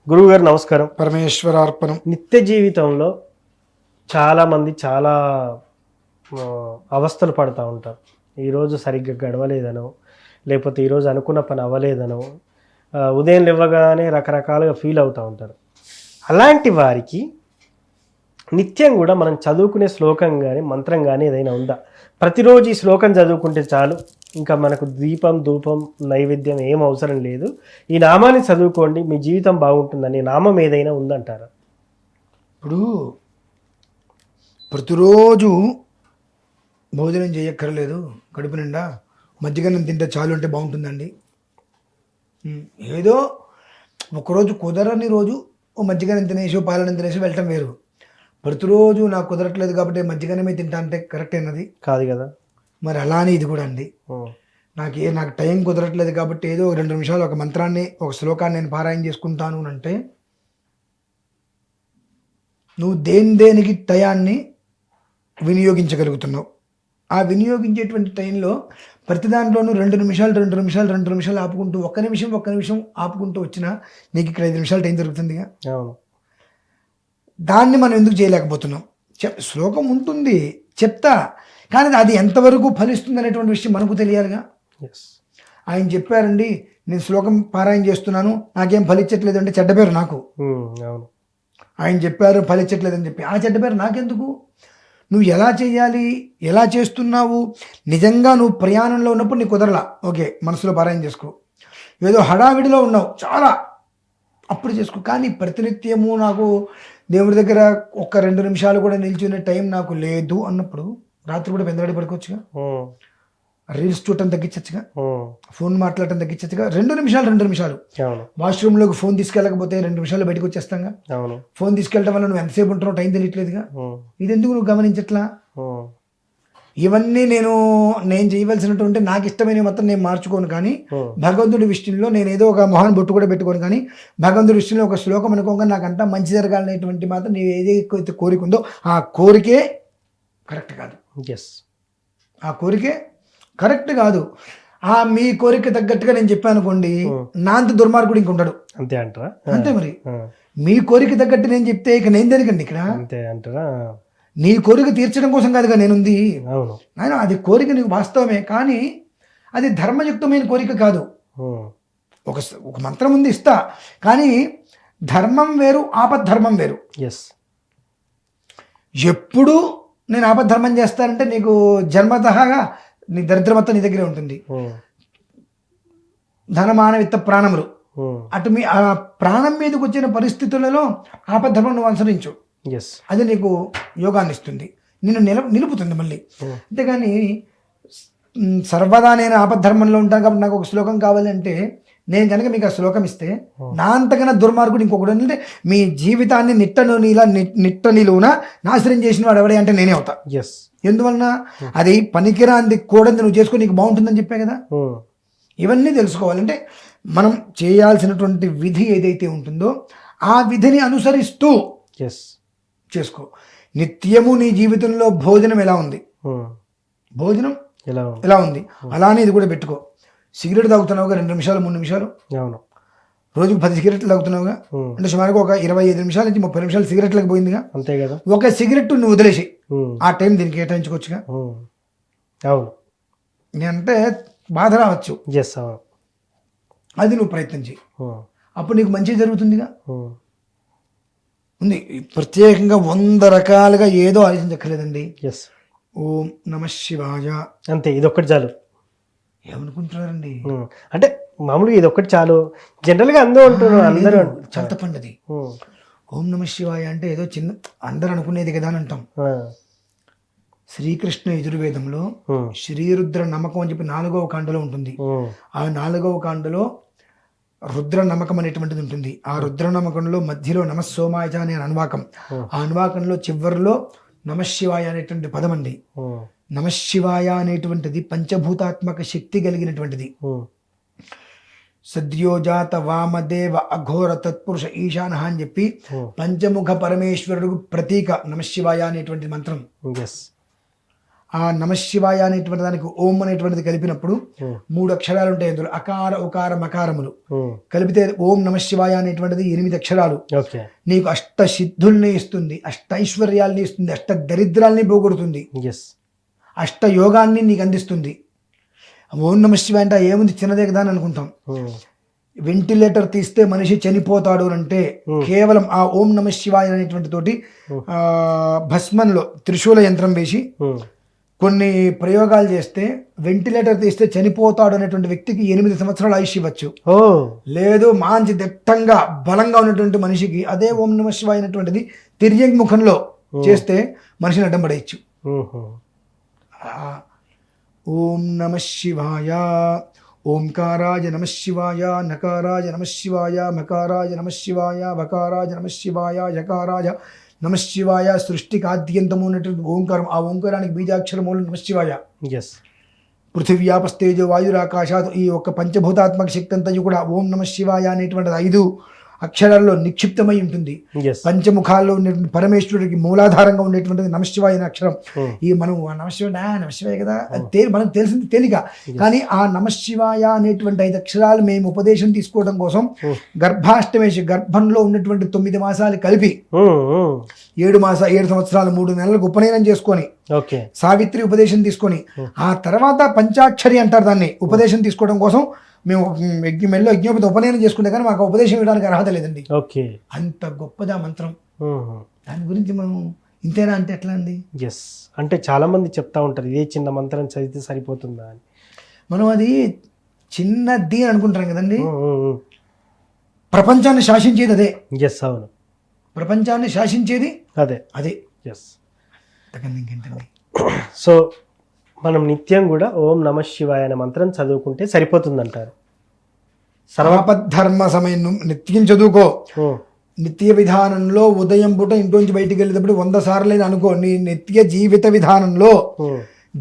గురువుగారు నమస్కారం. పరమేశ్వరార్పణం. నిత్య జీవితంలో చాలామంది చాలా అవస్థలు పడుతూ ఉంటారు. ఈరోజు సరిగ్గా గడవలేదనో, లేకపోతే ఈరోజు అనుకున్న పని అవ్వలేదనో, ఉదయం లేవగానే రకరకాలుగా ఫీల్ అవుతూ ఉంటారు. అలాంటి వారికి నిత్యం కూడా మనం చదువుకునే శ్లోకం కానీ మంత్రం కానీ ఏదైనా ఉందా? ప్రతిరోజు ఈ శ్లోకం చదువుకుంటే చాలు, ఇంకా మనకు దీపం ధూపం నైవేద్యం ఏం అవసరం లేదు, ఈ నామాన్ని చదువుకోండి మీ జీవితం బాగుంటుందని నామం ఏదైనా ఉందంటారా? ఇప్పుడు ప్రతిరోజు భోజనం చేయక్కర్లేదు, కడుపు నిండా మజ్జిగన్నం తింటే చాలు అంటే బాగుంటుందండి. ఏదో ఒకరోజు కుదరని రోజు ఓ మజ్జిగన్నం తినేసి పాలనం తినేసి వెళ్ళటం వేరు. ప్రతిరోజు నాకు కుదరట్లేదు కాబట్టి మజ్జిగన్నమే తింటా అంటే కరెక్ట్ అయినది కాదు కదా. మరి అలానే ఇది కూడా అండి. నాకు టైం కుదరట్లేదు కాబట్టి ఏదో 2 నిమిషాలు ఒక మంత్రాన్ని ఒక శ్లోకాన్ని నేను పారాయణ చేసుకుంటాను అంటే నువ్వు దేనికి టయాన్ని వినియోగించగలుగుతున్నావు. ఆ వినియోగించేటువంటి టైంలో ప్రతి దాంట్లోనూ 2 నిమిషాలు ఆపుకుంటూ ఒక్క నిమిషం ఆపుకుంటూ వచ్చినా నీకు ఇక్కడ 5 నిమిషాలు టైం దొరుకుతుందిగా. దాన్ని మనం ఎందుకు చేయలేకపోతున్నాం? శ్లోకం ఉంటుంది చెప్తా, కానీ అది ఎంతవరకు ఫలిస్తుంది అనేటువంటి విషయం మనకు తెలియాలిగా. ఆయన చెప్పారండి, నేను శ్లోకం పారాయణ చేస్తున్నాను నాకేం ఫలించట్లేదు అంటే చెడ్డ పేరు నాకు. ఆయన చెప్పారు ఫలించట్లేదని చెప్పి ఆ చెడ్డ పేరు నాకెందుకు? నువ్వు ఎలా చేయాలి, ఎలా చేస్తున్నావు, నిజంగా నువ్వు ప్రయాణంలో ఉన్నప్పుడు నీకు కుదరలా, ఓకే మనసులో పారాయణ చేసుకో. ఏదో హడావిడిలో ఉన్నావు చాలా, అప్పుడు చేసుకో. కానీ ప్రతినిత్యము నాకు దేవుడి దగ్గర ఒక్క 2 నిమిషాలు కూడా నిల్చునే టైం నాకు లేదు అన్నప్పుడు రాత్రి కూడా పెందలాడి పడుకోవచ్చుగా, రీల్స్ చూడటం తగ్గించచ్చుగా, ఫోన్ మాట్లాడటం తగ్గించచ్చుగా. 2 నిమిషాలు వాష్రూమ్లోకి ఫోన్ తీసుకెళ్ళకపోతే 2 నిమిషాలు బయటకు వచ్చేస్తాంగా. ఫోన్ తీసుకెళ్ళటం వల్ల నువ్వు ఎంతసేపు ఉంటున్నావు టైం తెలియట్లేదుగా. ఇది ఎందుకు నువ్వు గమనించట్లా? ఇవన్నీ నేను చేయవలసినటువంటి నాకు ఇష్టమైన మొత్తం నేను మార్చుకోను, కానీ భగవంతుడి విషయంలో నేను ఏదో ఒక మొహన్ బొట్టు కూడా పెట్టుకోను, కానీ భగవంతుడి విషయంలో ఒక శ్లోకం అనుకోగా నాకంతా మంచి జరగాలనేటువంటి మాత్రం నీవు ఏదైతే కోరిక ఉందో ఆ కోరికే కరెక్ట్ కాదు. ఆ కోరికే కరెక్ట్ కాదు. మీ కోరిక తగ్గట్టుగా నేను చెప్పాను అనుకోండి, నా అంత దుర్మార్గుడు ఇంకొంటాడు. అంతే అంటారా? అంతే మరి. మీ కోరిక తగ్గట్టు నేను చెప్తే ఇక నేను దేనికండి ఇక్కడ? అంతే అంటారా? నీ కోరిక తీర్చడం కోసం కాదుగా నేనుంది. ఆయన అది కోరిక నీకు వాస్తవమే, కానీ అది ధర్మయుక్తమైన కోరిక కాదు. ఒక మంత్రం ఉంది ఇస్తా, కానీ ధర్మం వేరు ఆపద్ధర్మం వేరు. ఎప్పుడు నేను ఆపద్ధర్మం చేస్తానంటే నీకు జన్మతహగా నీ దరిద్రమత్తం నీ దగ్గరే ఉంటుంది. ధనమాన విత్త ప్రాణములు అటు మీ ఆ ప్రాణం మీదకి వచ్చిన పరిస్థితులలో ఆపద్ధర్మం నువ్వు అనుసరించు, అది నీకు యోగాన్ని ఇస్తుంది, నిన్ను నిలుపుతుంది మళ్ళీ. అంతేగాని సర్వదా నేను ఆపద్ధర్మంలో ఉంటాను కాబట్టి నాకు ఒక శ్లోకం కావాలి అంటే నేను కనుక మీకు ఆ శ్లోకం ఇస్తే నా అంతకన్నా దుర్మార్గుడు ఇంకొకటి అంటే మీ జీవితాన్ని నిట్ట నిలువున నాశనం చేసిన వాడు ఎవడే అంటే నేనే అవుతా. ఎందువలన అది పనికిరాంది కూడా నువ్వు చేసుకుని నీకు బాగుంటుందని చెప్పే కదా. ఇవన్నీ తెలుసుకోవాలంటే మనం చేయాల్సినటువంటి విధి ఏదైతే ఉంటుందో ఆ విధిని అనుసరిస్తూ చేసుకో. నిత్యము నీ జీవితంలో భోజనం ఎలా ఉంది, భోజనం ఎలా ఉంది అలానే ఇది కూడా పెట్టుకో. సిగరెట్ తాగుతున్నావుగా 2 నిమిషాలు 3 నిమిషాలు, రోజుకు 10 సిగరెట్లు తాగుతున్నావుగా అంటే సుమారుగా ఒక 25 నిమిషాల నుంచి 30 నిమిషాలు సిగరెట్లకు పోయిందిగా. అంతే కదా. ఒక సిగరెట్ నువ్వు వదిలేసి ఆ టైం దీనికి కేటాయించుకోవచ్చుగా. అంటే బాధ రావచ్చు, అది నువ్వు ప్రయత్నం చేయి, అప్పుడు నీకు మంచి జరుగుతుందిగా. ఉంది ప్రత్యేకంగా 100 రకాలుగా ఏదో ఆలోచించక్కర్లేదండి. ఓం నమ శివాయ అంతే, ఇది ఒక్కటి చాలు. ఏమనుకుంటున్నారండి? అంటే మామూలుగా ఇది ఒక్కటి చాలు, జనరల్గా అందరూ అంటున్నారు, అందరూ చింతపండుది ఓం నమ శివాయ అంటే ఏదో చిన్న అందరు అనుకునేది కదా అని అంటాం. శ్రీకృష్ణ యజుర్వేదంలో శ్రీరుద్ర నమ్మకం అని చెప్పి 4వ కాండలో ఉంటుంది. ఆ 4వ కాండలో రుద్ర నమ్మకం అనేటువంటిది ఉంటుంది. ఆ రుద్ర నమ్మకంలో మధ్యలో నమస్సోమాయ అనే అనువాకం, ఆ అనువాకంలో చివరిలో నమశివాయ అనేటువంటి పదం అండి. నమశివాయ అనేటువంటిది పంచభూతాత్మక శక్తి కలిగినటువంటిది. సద్యోజాత వామదేవ అఘోర తత్పురుష ఈశాన అని చెప్పి పంచముఖ పరమేశ్వరుడు ప్రతీక నమశివాయ అనేటువంటి మంత్రం. ఆ నమశివాయ అనేటువంటి దానికి ఓం అనేటువంటిది కలిపినప్పుడు 3 అక్షరాలు ఉంటాయి అందులో, అకార ఉకార మకారములు కలిపితే ఓం నమశివాయ అనేటువంటిది 8 అక్షరాలు. ఓకే. నీకు అష్ట సిద్ధుల్ని ఇస్తుంది, అష్ట ఐశ్వర్యాల్ని ఇస్తుంది, అష్ట దరిద్రాల్ని పోగొడుతుంది, ఎస్. అష్ట యోగాన్ని నీకు అందిస్తుంది. ఓం నమశివాయ అంటే ఏముంది చిన్నదే కదా అని అనుకుంటాం. వెంటిలేటర్ తీస్తే మనిషి చనిపోతాడు అంటే కేవలం ఆ ఓం నమశివాయ అనేటువంటి తోటి భస్మంలో త్రిశూల యంత్రం వేసి కొన్ని ప్రయోగాలు చేస్తే వెంటిలేటర్ తీస్తే చనిపోతాడు అనేటువంటి వ్యక్తికి 8 సంవత్సరాలు ఆయుష్ ఇవ్వచ్చు. లేదు మంచి దట్టంగా బలంగా ఉన్నటువంటి మనిషికి అదే ఓం నమశివాయ అనేటువంటిది తిర్యంగుముఖంలో చేస్తే మనిషిని అడ్డం పడేయచ్చు. ఓం నమశివాయ, ఓంకారాయ నమశివాయ, నకారాయ నమశివాయ, మకారాయ నమశివాయ, వకారాయ నమశివాయ, యకారాయ నమశివాయ. సృష్టికి ఆద్యంతము ఉన్నటువంటి ఓంకారం, ఆ ఓంకారానికి బీజాక్షరములు నమశివాయ. పృథివ్యాపస్తేజో వాయురాకాశాత్, ఈ ఒక్క పంచభూతాత్మక శక్తి అంతా కూడా ఓం నమశివాయ అనేటువంటిది 5 అక్షరాల్లో నిక్షిప్తమై ఉంటుంది. పంచముఖాల్లో ఉండేటువంటి పరమేశ్వరుడికి మూలాధారంగా ఉండేటువంటిది నమశివాయ అనే అక్షరం. ఈ మనం నమశివాయ కదా మనకు తెలిసింది తేలిక, కానీ ఆ నమశివాయ అనేటువంటి 5 అక్షరాలు మేము ఉపదేశం తీసుకోవడం కోసం గర్భాష్టమేసి గర్భంలో ఉన్నటువంటి 9 మాసాలు కలిపి 7 సంవత్సరాలు 3 నెలలకు ఉపనయనం చేసుకొని సావిత్రి ఉపదేశం తీసుకొని ఆ తర్వాత పంచాక్షరి అంటారు దాన్ని ఉపదేశం తీసుకోవడం కోసం మేము మెల్లో యజ్ఞోపతి ఉపనయనం చేసుకుంటే కానీ మాకు ఉపదేశం ఇవ్వడానికి అర్హత లేదండి. అంత గొప్పదా మంత్రం. దాని గురించి మనం ఇంతేనా అంటే ఎట్లా అండి? ఎస్, అంటే చాలా మంది చెప్తా ఉంటారు ఇదే చిన్న మంత్రం చదివితే సరిపోతుందా అని. మనం అది చిన్నది అనుకుంటాం కదండి. ప్రపంచాన్ని శాసించేది అదే. ఎస్, అవును, ప్రపంచాన్ని శాసించేది అదే. ఎస్. ఇంకేంటండి? సో మనం నిత్యం కూడా ఓం నమ శివాయ అనే మంత్రం చదువుకుంటే సరిపోతుందంటారు. సర్వపద్ధర్మ సమయం నిత్యం చదువుకో. నిత్య విధానంలో ఉదయం పూట ఇంట్లోంచి బయటికి వెళ్ళేటప్పుడు 100 సార్లు అనుకో. నీ నిత్య జీవిత విధానంలో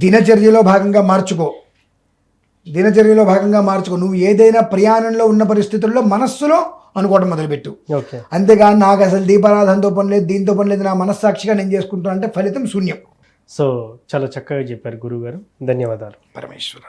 దినచర్యలో భాగంగా మార్చుకో. నువ్వు ఏదైనా ప్రయాణంలో ఉన్న పరిస్థితుల్లో మనస్సులో అనుకోవడం మొదలుపెట్టు. అంతేగాని నాకు అసలు దీపారాధనతో పని లేదు, దీంతో పని లేదు, నా మనస్సాక్షిగా నేను చేసుకుంటున్నా అంటే ఫలితం శూన్యం. సో చాలా చక్కగా చెప్పారు గురువు గారు. ధన్యవాదాలు. పరమేశ్వర.